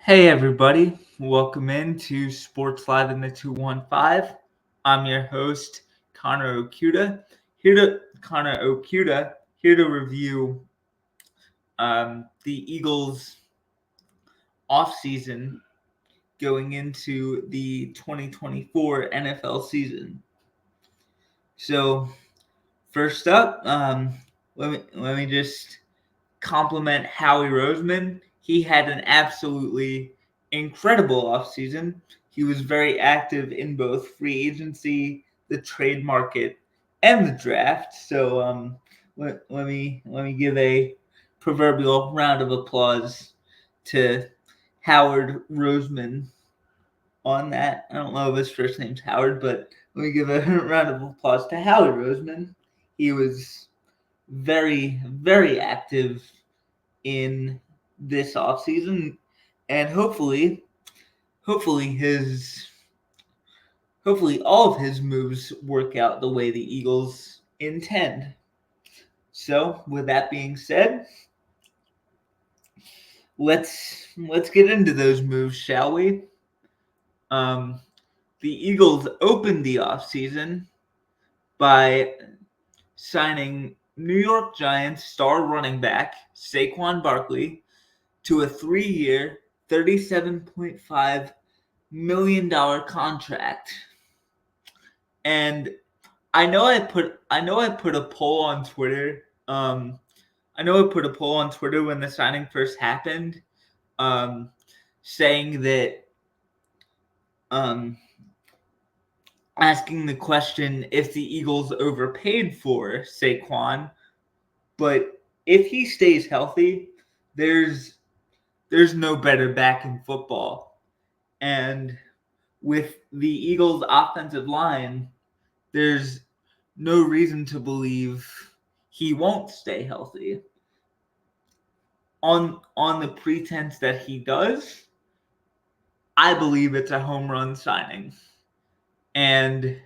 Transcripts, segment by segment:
Hey everybody, welcome in to Sports Live in the 215. I'm your host, Connor Okuda. Here to review the Eagles offseason going into the 2024 NFL season. So first up, let me just compliment Howie Roseman. He had an absolutely incredible offseason. He was very active in both free agency, the trade market, and the draft. So let me give a proverbial round of applause to Howard Roseman on that. I don't know if his first name's Howard, but let me give a round of applause to Howie Roseman. He was very, very active in this offseason, and hopefully all of his moves work out the way the Eagles intend. So with that being said, let's get into those moves, shall we? The Eagles opened the offseason by signing New York Giants star running back Saquon Barkley to a 3-year, $37.5 million contract. And I know I put a poll on Twitter. I know I put a poll on Twitter when the signing first happened, saying that asking the question if the Eagles overpaid for Saquon, but if he stays healthy, there's no better back in football. And with the Eagles' offensive line, there's no reason to believe he won't stay healthy. On the pretense that he does, I believe it's a home run signing. And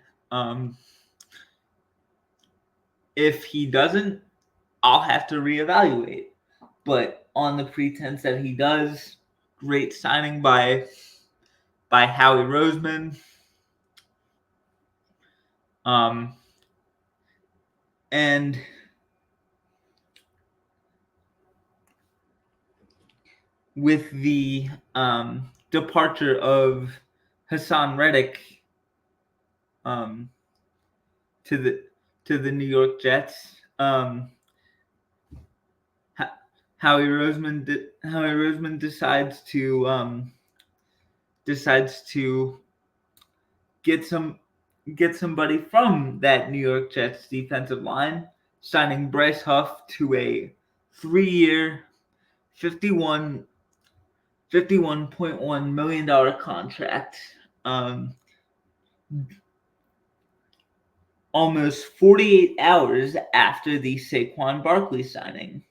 if he doesn't, I'll have to reevaluate. But on the pretense that he does, great signing by Howie Roseman. And with the departure of Haason Reddick to the New York Jets, Howie Roseman decides to get somebody from that New York Jets defensive line, signing Bryce Huff to a 3-year, $51.1 million contract. Almost 48 hours after the Saquon Barkley signing.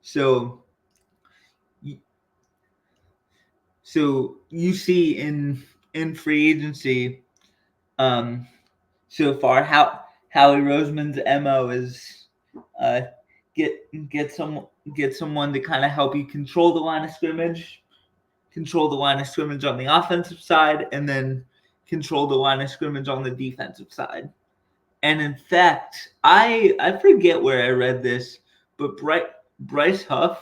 So you see in free agency so far Howie Roseman's MO is get someone to kind of help you control the line of scrimmage on the offensive side, and then control the line of scrimmage on the defensive side. And in fact, I forget where I read this, but Bryce Huff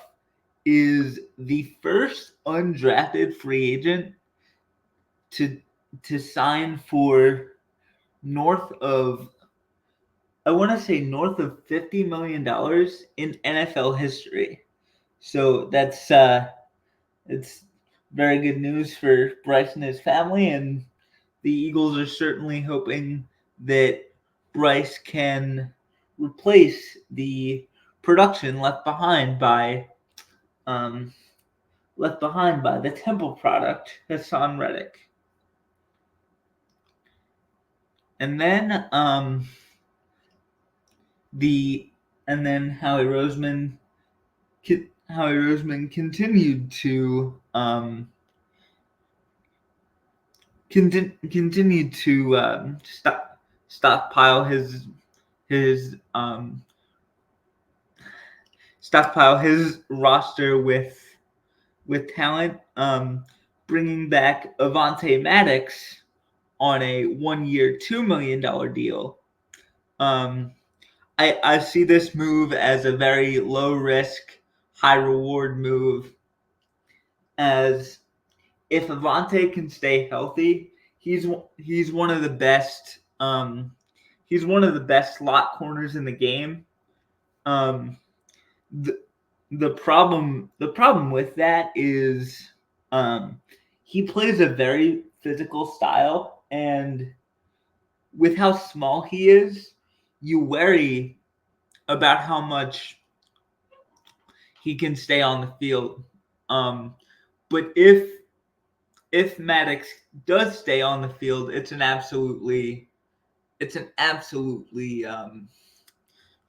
is the first undrafted free agent to sign for north of $50 million in NFL history. So it's very good news for Bryce and his family, and the Eagles are certainly hoping that Bryce can replace the production left behind by the Temple product, Haason Reddick. And then Howie Roseman continued to stockpile his roster with with talent. Bringing back Avonte Maddox on a 1-year, $2 million deal. I see this move as a very low risk, high reward move. As if Avonte can stay healthy, he's one of the best. He's one of the best slot corners in the game. The the problem with that is he plays a very physical style, and with how small he is, you worry about how much he can stay on the field. But if Maddox does stay on the field, it's an absolutely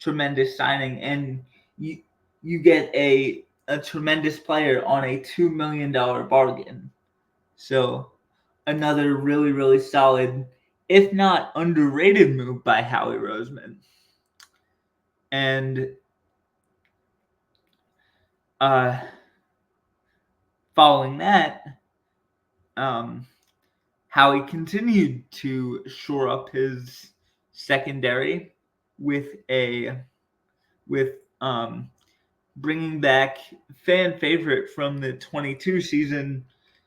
tremendous signing, and you get a tremendous player on a $2 million bargain. So another really, really solid, if not underrated, move by Howie Roseman. And following that, Howie continued to shore up his secondary with bringing back fan favorite from the 22 season,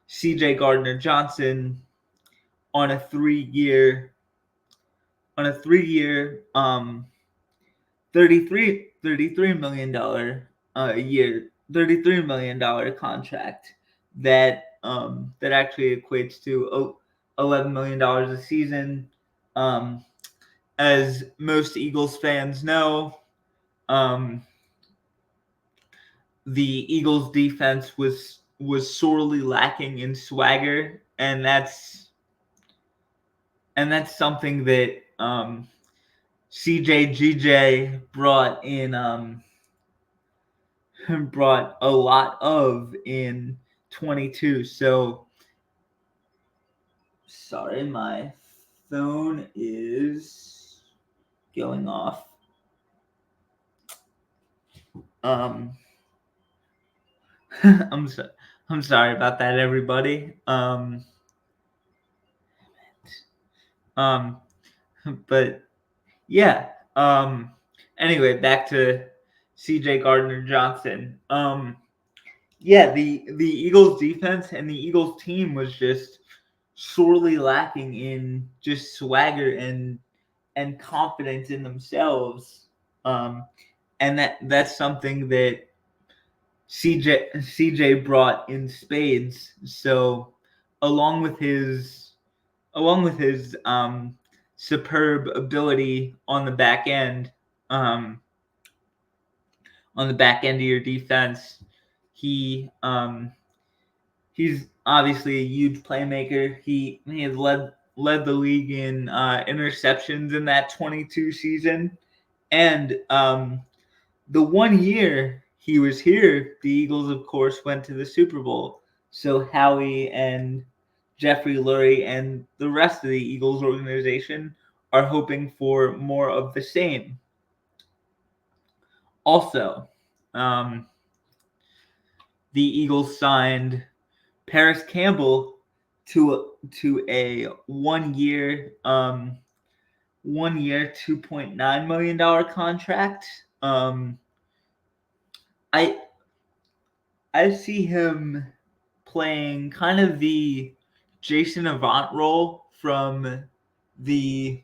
C.J. Gardner-Johnson, on a 3-year, $33 million a year, $33 million contract that actually equates to $11 million a season. As most Eagles fans know, the Eagles defense was sorely lacking in swagger, and that's something that CJGJ brought a lot of in 22. So sorry, my phone is going off. I'm sorry about that, everybody. But yeah. Anyway, back to C.J. Gardner-Johnson. Yeah, the Eagles defense and the Eagles team was just sorely lacking in just swagger and confidence in themselves. And that's something that CJ brought in spades. So along with his superb ability on the back end, of your defense, he's obviously a huge playmaker. He has led the league in interceptions in that 22 season, and the 1 year he was here, the Eagles, of course, went to the Super Bowl. So Howie and Jeffrey Lurie and the rest of the Eagles organization are hoping for more of the same. Also, the Eagles signed Paris Campbell to a 1 year $2.9 million contract. I see him playing kind of the Jason Avant role from the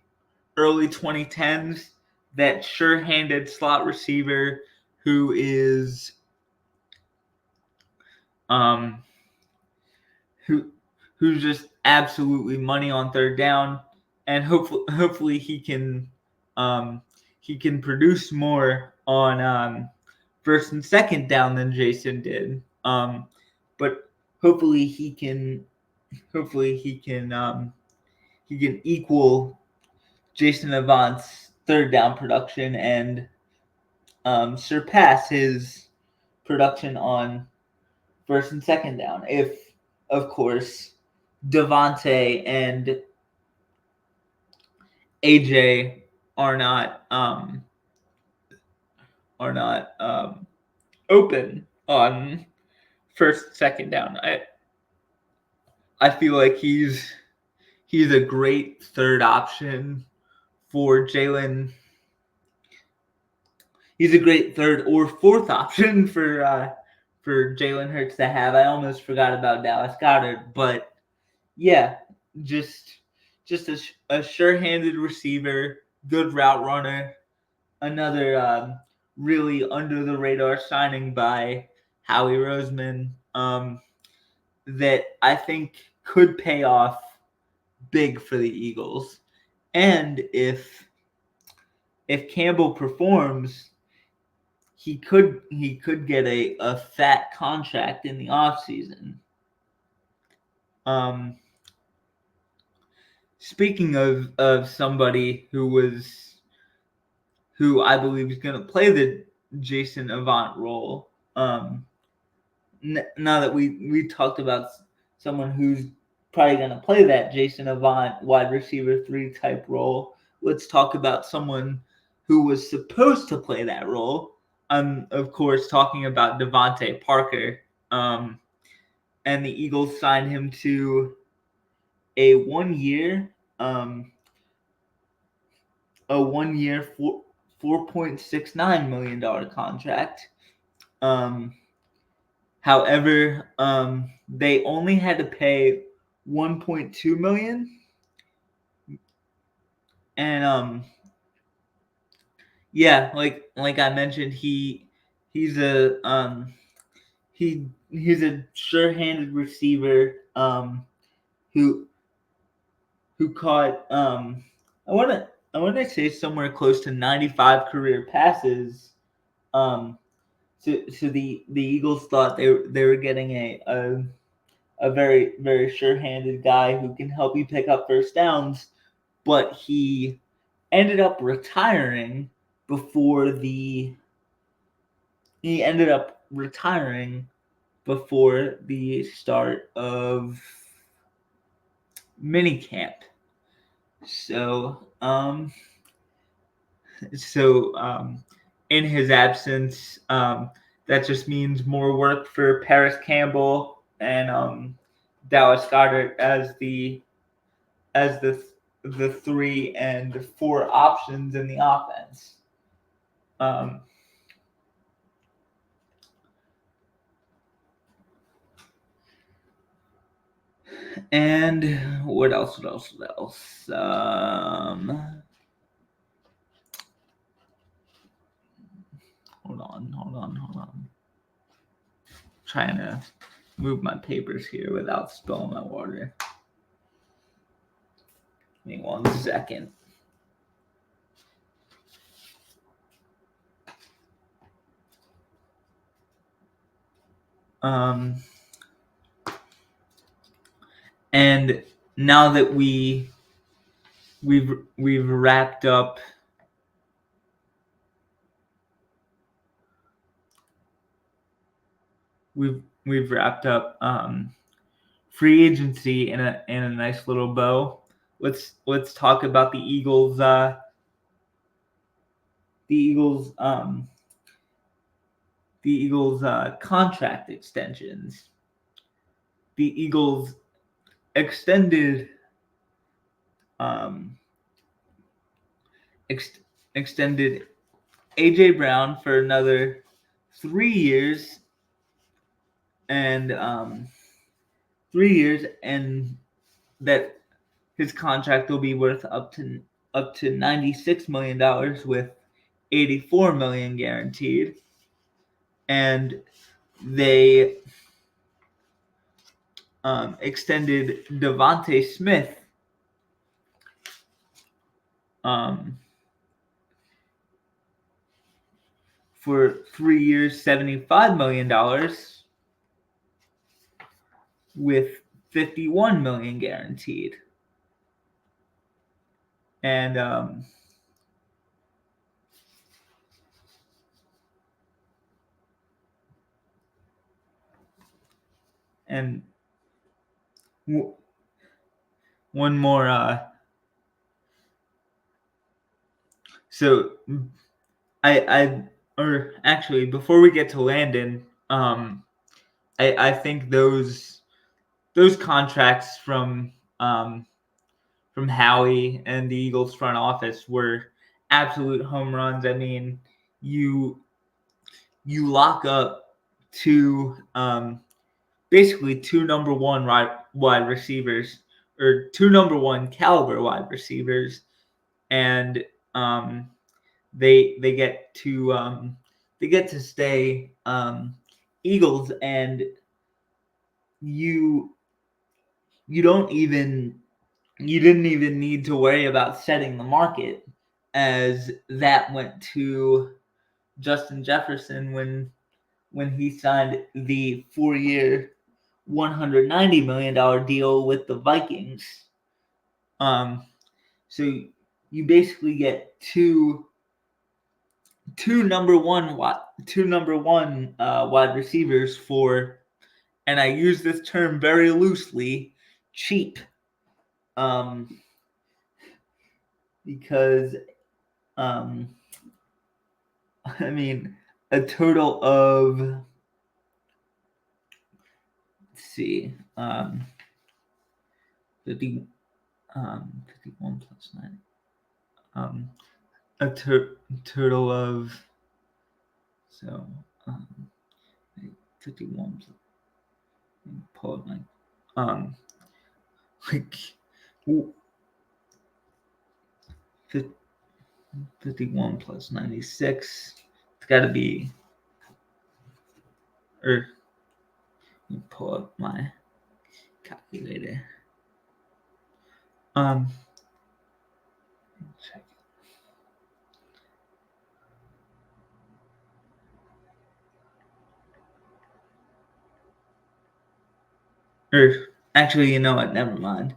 early 2010s, that sure-handed slot receiver who is who's just absolutely money on third down, and hopefully he can produce more on first and second down than Jason did. But hopefully he can equal Jason Avant's third down production and surpass his production on first and second down, if, of course, Davante and AJ are not open on first, second down. I feel like he's a great third option for Jalen. He's a great third or fourth option for Jalen Hurts to have. I almost forgot about Dallas Goedert, but yeah, just a sure-handed receiver, good route runner, another really under the radar signing by Howie Roseman that I think could pay off big for the Eagles. And if Campbell performs, he could get a fat contract in the offseason. Speaking of somebody who I believe is going to play the Jason Avant role, now that we talked about someone who's probably going to play that Jason Avant wide receiver 3 type role, let's talk about someone who was supposed to play that role. I'm, of course, talking about Devontae Parker. And the Eagles signed him to a 1 year, $4.69 million contract. However, they only had to pay $1.2 million, and yeah, like I mentioned, he's a sure-handed receiver who caught I want to say somewhere close to 95 career passes. So the Eagles thought they were getting a very, very sure-handed guy who can help you pick up first downs, but he ended up retiring before the start of minicamp. So in his absence, that just means more work for Paris Campbell and Dallas Goedert as the 3 and 4 options in the offense. And what else? Hold on. Trying to move my papers here without spilling my water. Give me 1 second. And now that we've wrapped up free agency in a nice little bow. Let's talk about the Eagles. Contract extensions. The Eagles extended A.J. Brown for another 3 years, and 3 years, and that his contract will be worth up to $96 million with $84 million guaranteed. And they extended Devontae Smith for 3 years, $75 million with $51 million guaranteed. And one more. So or actually, before we get to Landon, I think those contracts from Howie and the Eagles front office were absolute home runs. I mean, you lock up basically two number one wide receivers, or two number one caliber wide receivers, and they get to stay Eagles, and you didn't even need to worry about setting the market, as that went to Justin Jefferson when he signed the 4-year, $190 million deal with the Vikings. So you basically get two number one wide receivers for, and I use this term very loosely, cheap. Because I mean, a total of, let's see, 51 plus 9. A total of, so 51 plus, pull up my like 51 plus 96. It's got to be, or let me pull up my calculator. Check. Or actually, you know what? Never mind.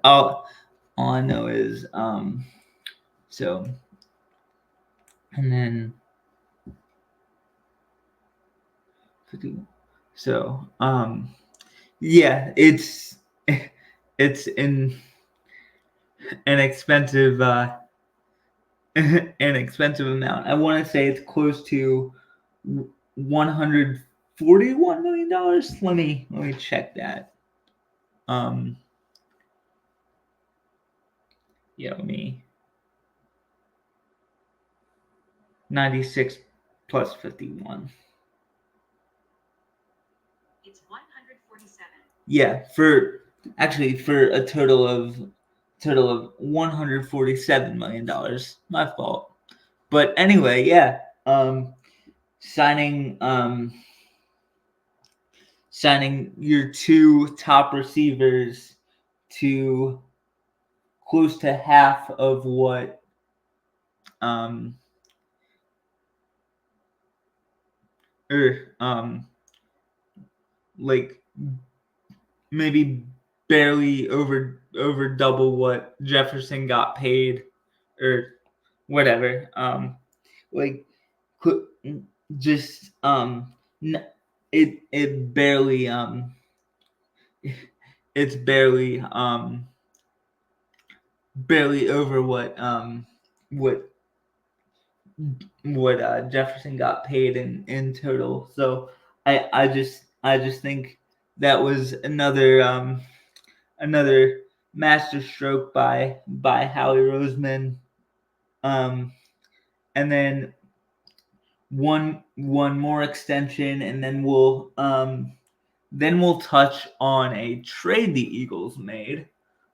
all I know is so, and then 50. So yeah, it's an expensive an expensive amount. I want to say it's close to $141 million. Let me check that. Yeah, let me 96 plus 51. It's 147. Yeah, for a total of $147 million. My fault. But anyway, yeah. Signing your two top receivers to close to half of what like maybe barely over double what Jefferson got paid, or whatever. Like just it barely it's barely over what Jefferson got paid in total. So I just think that was another master stroke by Howie Roseman. And then one more extension, and then we'll touch on a trade the Eagles made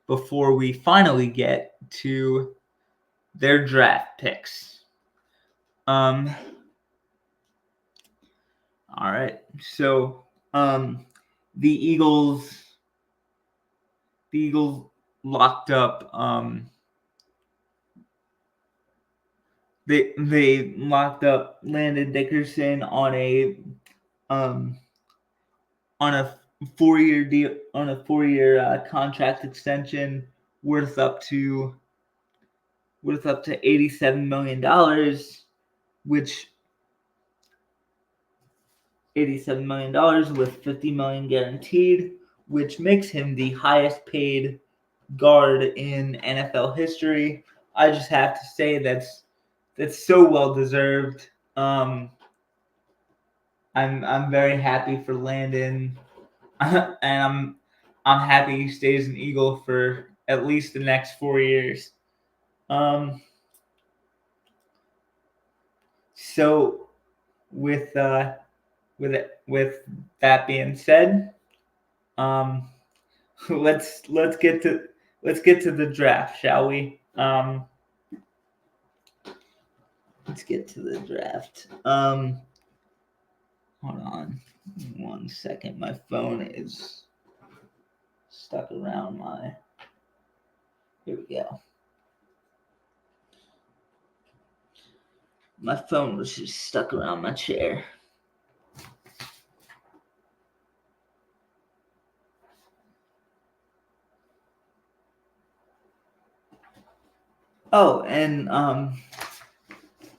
before we finally get to their draft picks. All right. So the Eagles locked up they locked up Landon Dickerson on a 4-year deal, on a 4-year contract extension worth up to $87 million, which $87 million with $50 million guaranteed, which makes him the highest paid guard in NFL history. I just have to say that's so well deserved. I'm very happy for Landon, and I'm happy he stays an Eagle for at least the next 4 years. So with with that being said, let's get to the draft, shall we? Let's get to the draft. Hold on 1 second. My phone is stuck around my. Here we go. My phone was just stuck around my chair. Oh, and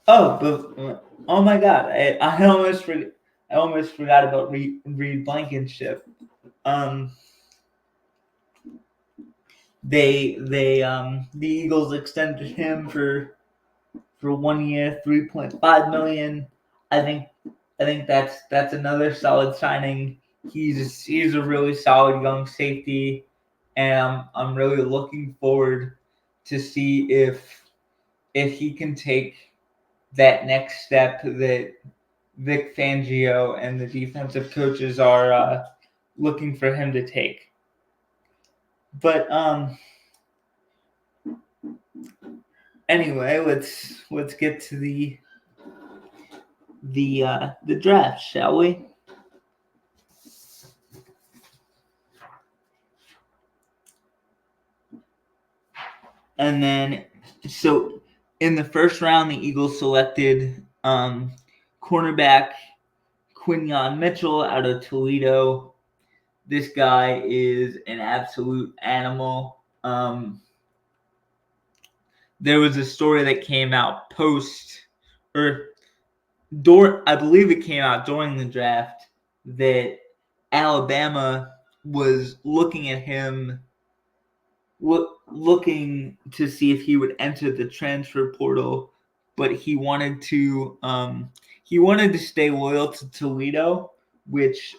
oh my God, I almost forgot about Reed Blankenship. The Eagles extended him for 1 year, $3.5 million. I think that's another solid signing. He's a really solid young safety, and I'm really looking forward to see if he can take that next step that Vic Fangio and the defensive coaches are looking for him to take. But anyway, let's get to the draft, shall we? And then, so in the first round, the Eagles selected cornerback Quinyon Mitchell out of Toledo. This guy is an absolute animal. There was a story that came out I believe it came out during the draft, that Alabama was looking at him, looking to see if he would enter the transfer portal, but he wanted to stay loyal to Toledo, which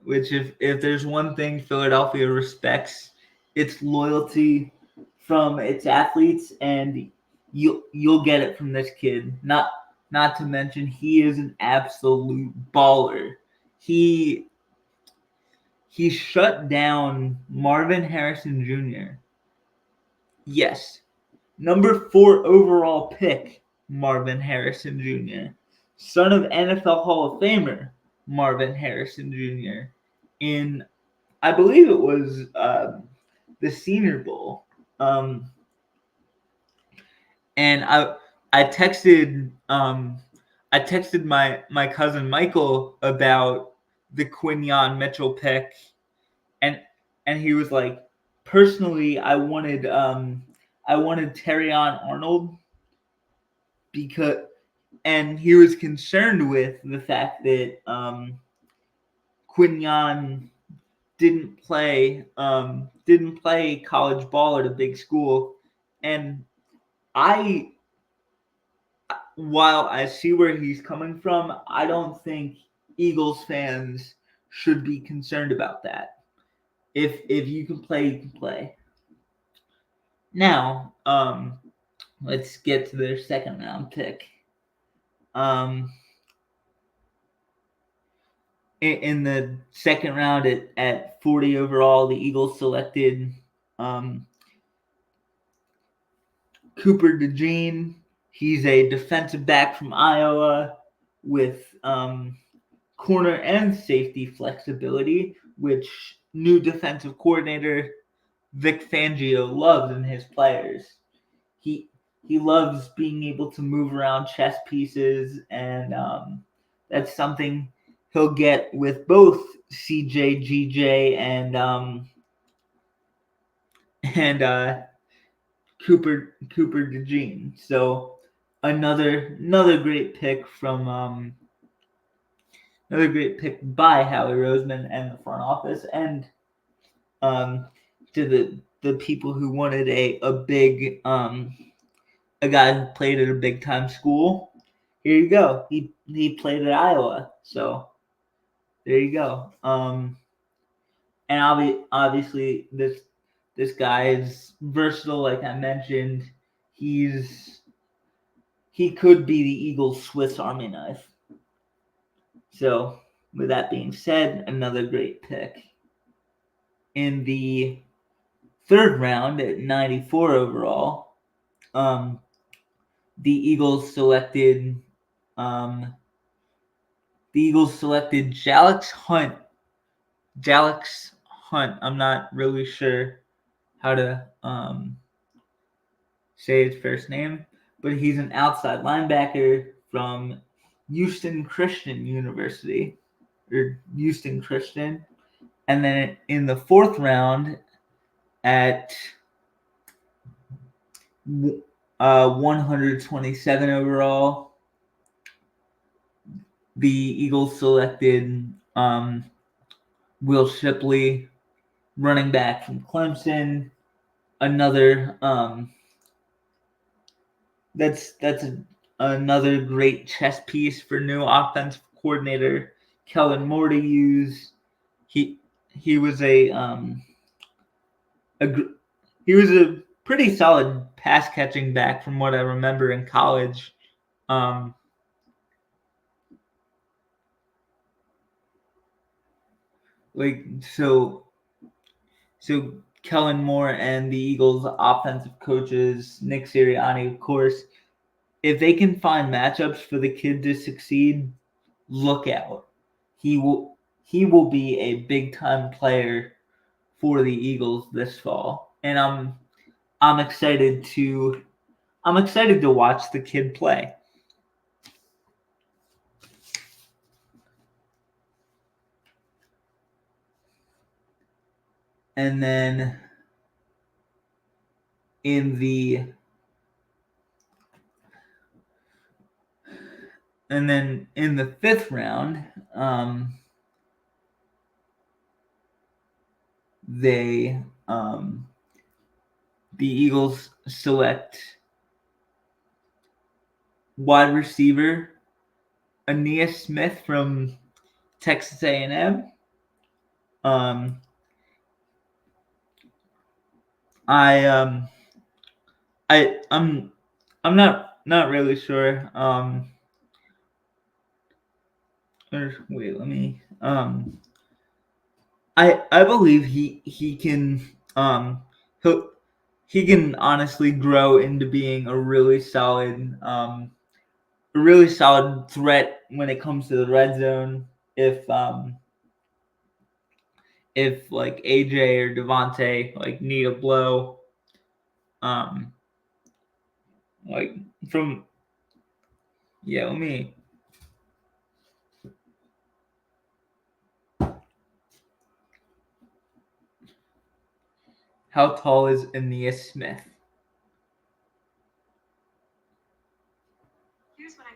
if there's one thing Philadelphia respects, it's loyalty from its athletes, and you'll get it from this kid. Not to mention, he is an absolute baller. He shut down Marvin Harrison Jr. Yes, number 4 overall pick, Marvin Harrison Jr., son of NFL Hall of Famer Marvin Harrison Jr. in, I believe it was the Senior Bowl. And I texted my cousin Michael about the Quinyon Mitchell pick, and he was like, personally, I wanted Terrion Arnold, because, and he was concerned with the fact that Quinyon didn't play college ball at a big school, and while I see where he's coming from, I don't think Eagles fans should be concerned about that. If you can play, you can play. Now, let's get to their second round pick. In the second round at 40 overall, the Eagles selected Cooper DeJean. He's a defensive back from Iowa with corner and safety flexibility, which new defensive coordinator Vic Fangio loves in his players. He loves being able to move around chess pieces, and that's something he'll get with both CJ, GJ, and Cooper DeJean. So another great pick from another great pick by Howie Roseman and the front office, and to the people who wanted a big a guy who played at a big time school. here you go. He played at Iowa, so there you go. And obviously this guy is versatile, like I mentioned. He could be the Eagles' Swiss Army knife. So, with that being said, another great pick. In the third round at 94 overall, the Eagles selected Jalex Hunt. Jalex Hunt. I'm not really sure how to say his first name, but he's an outside linebacker from Houston Christian University, or Houston Christian. And then in the fourth round at 127 overall, the Eagles selected Will Shipley, running back from Clemson. Another another great chess piece for new offensive coordinator Kellen Moore to use. He was he was a pretty solid pass catching back from what I remember in college. So Kellen Moore and the Eagles offensive coaches, Nick Sirianni, of course, if they can find matchups for the kid to succeed, look out. He will be a big time player for the Eagles this fall. And I'm excited to watch the kid play. And then in the fifth round, the Eagles select wide receiver Aeneas Smith from Texas A&M. I'm not really sure. Wait, let me. I believe he can he can honestly grow into being a really solid threat when it comes to the red zone. If like AJ or Devontae like need a blow, like from let me. How tall is Aeneas Smith? Here's what I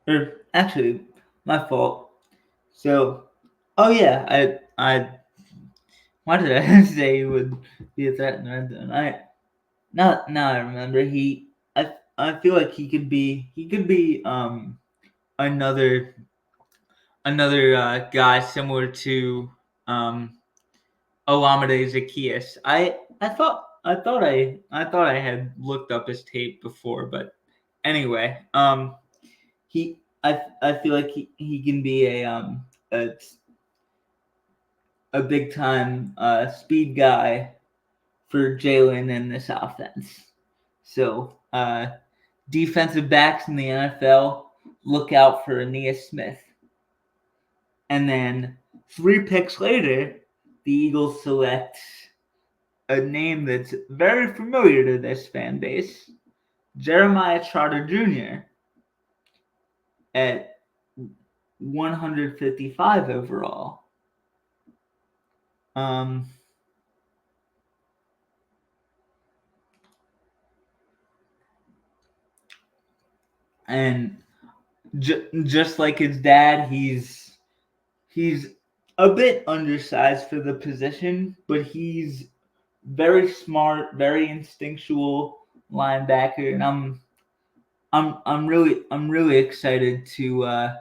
found. Or actually, my fault. So, oh yeah, I why did I say he would be a threat in the red zone? Now I remember. I feel like he could be another guy similar to Olamide Zaccheaus. I thought I had looked up his tape before, but anyway, I feel like he can be a big time speed guy for Jalen in this offense. So defensive backs in the NFL, look out for Aeneas Smith. And then 3 picks later, the Eagles select a name that's very familiar to this fan base, Jeremiah Trotter Jr. at 155 overall. And just like his dad, he's a bit undersized for the position, but he's very smart, very instinctual linebacker, and I'm really excited to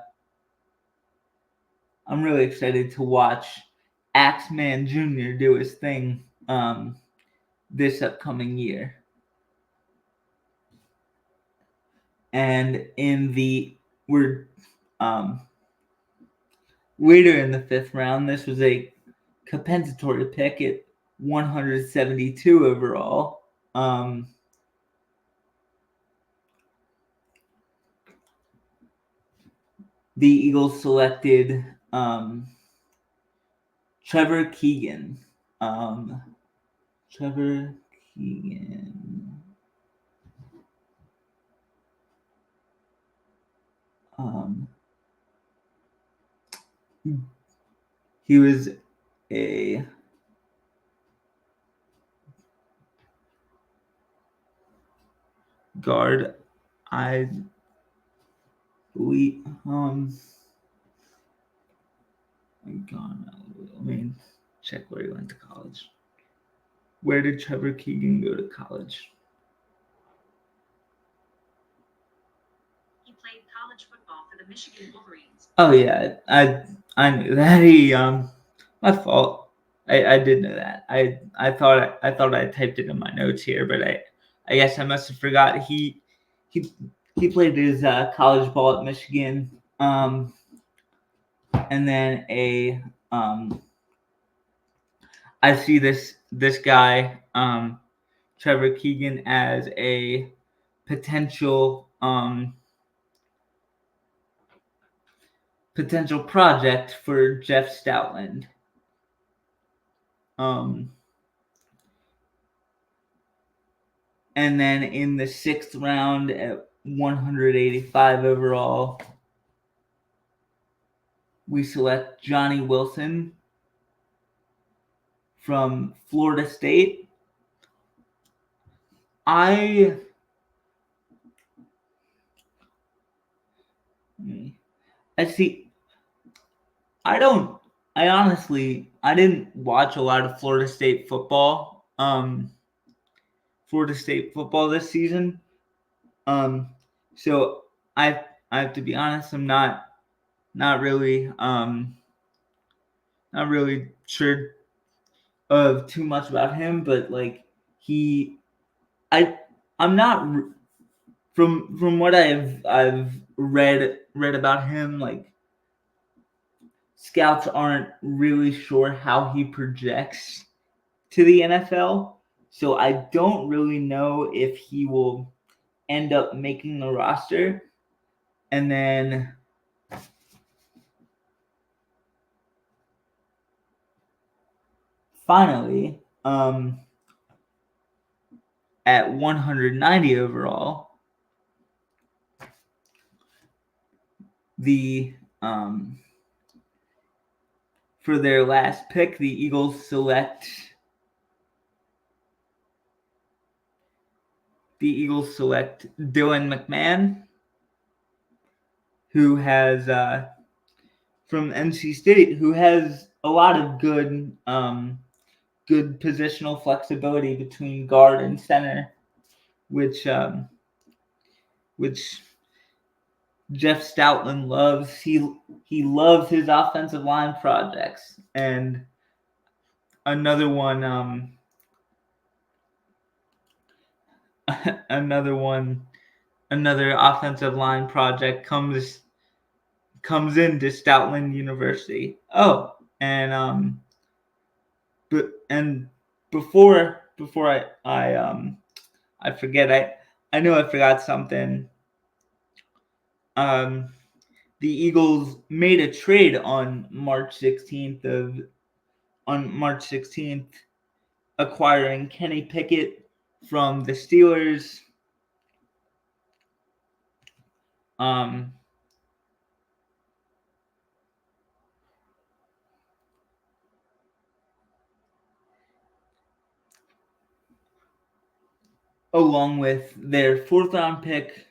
watch Axeman Jr. do his thing this upcoming year. And we're later in the 5th round, this was a compensatory pick at 172 overall. The Eagles selected Trevor Keegan. Trevor Keegan. He was a guard. I believe. Let me check where he went to college. Where did Trevor Keegan go to college? He played college football for the Michigan Wolverines. Oh yeah, I knew that. He my fault. I did know that. I thought I typed it in my notes here, but I guess I must have forgot. He played his college ball at Michigan. And then I see this guy, Trevor Keegan, as a potential project for Jeff Stoutland. And then in the 6th round at 185 overall, we select Johnny Wilson from Florida State. I see. I didn't watch a lot of Florida State football. This season. So I have to be honest. I'm not really sure of too much about him, but like I'm not from what I've read about him, like scouts aren't really sure how he projects to the NFL. So I don't really know if he will end up making the roster. And then finally, at 190 overall, for their last pick, the Eagles select Dylan McMahon, who has from NC State, who has a lot of good positional flexibility between guard and center, which Jeff Stoutland loves. He loves his offensive line projects. And another offensive line project comes into Stoutland University. Oh, and before I forget, I know I forgot something. The Eagles made a trade on March 16th, acquiring Kenny Pickett from the Steelers. Along with their 4th round pick,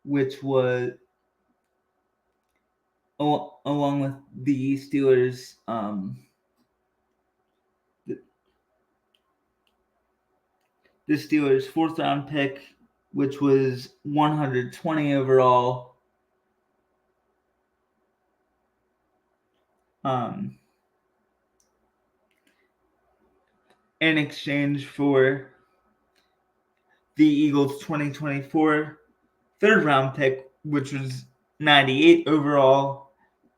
which was along with the Steelers' the Steelers' 4th round pick, which was 120 overall. In exchange for the Eagles' 2024 third-round pick, which was 98 overall,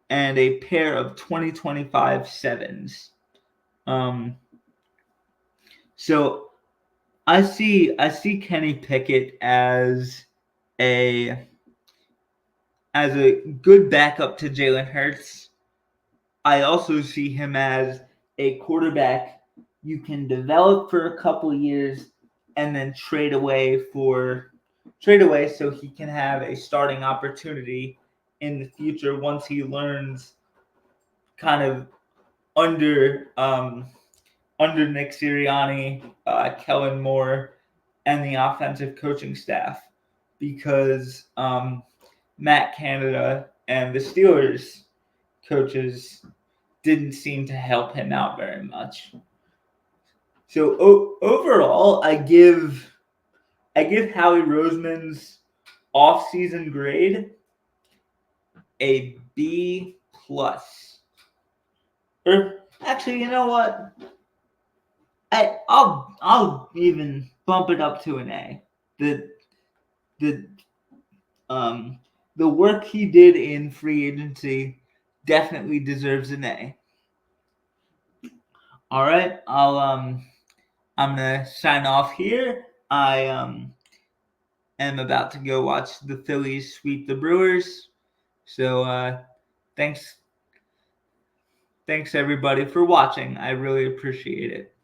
and a pair of 2025 sevens. So I see Kenny Pickett as a good backup to Jalen Hurts. I also see him as a quarterback you can develop for a couple years and then trade away so he can have a starting opportunity in the future once he learns kind of under Nick Sirianni, Kellen Moore, and the offensive coaching staff, because Matt Canada and the Steelers coaches didn't seem to help him out very much. So overall, I give Howie Roseman's off-season grade a B+. Or actually, you know what? I'll even bump it up to an A. The work he did in free agency definitely deserves an A. All right, I'm gonna sign off here. I am about to go watch the Phillies sweep the Brewers. So thanks everybody for watching. I really appreciate it.